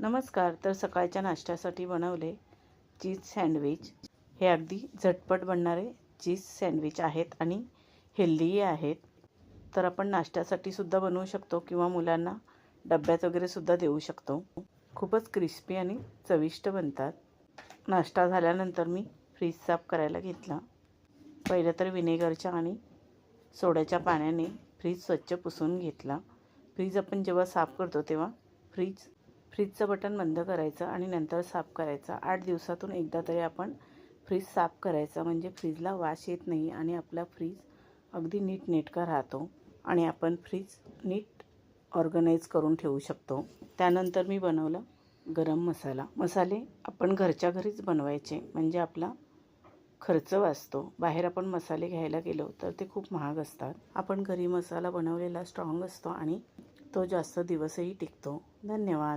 नमस्कार. तर सकाळच्या नाश्त्यासाठी बनवले चीज सँडविच. हे अगदी झटपट बनणारे चीज सँडविच आहेत आणि हेल्दीही आहेत. तर आपण नाश्त्यासाठी सुद्धा बनवू शकतो किंवा मुलांना डब्यात वगैरे सुद्धा देऊ शकतो. खूपच क्रिस्पी आणि चविष्ट बनतात. नाश्ता झाल्यानंतर मी फ्रीज साफ करायला घेतला. पहिलं तर व्हिनेगरच्या आणि सोड्याच्या पाण्याने फ्रीज स्वच्छ पुसून घेतला. फ्रीज आपण जेव्हा साफ करतो तेव्हा फ्रीजचं बटन बंद करायचं आणि नंतर साफ करायचं. 8 दिवसातून एकदा तरी आपण फ्रीज साफ करायचा, म्हणजे फ्रीजला वास येत नाही आणि आपला फ्रीज अगदी नीटनेटका राहतो आणि आपण फ्रीज नीट ऑर्गनाईज करून ठेवू शकतो. त्यानंतर मी बनवलं गरम मसाला. मसाले आपण घरच्या घरीच बनवायचे, म्हणजे आपला खर्च वाचतो. बाहेर आपण मसाले घ्यायला गेलो तर ते खूप महाग असतात. आपण घरी मसाला बनवलेला स्ट्रॉंग असतो आणि तो जास्त दिवसही टिकतो. धन्यवाद.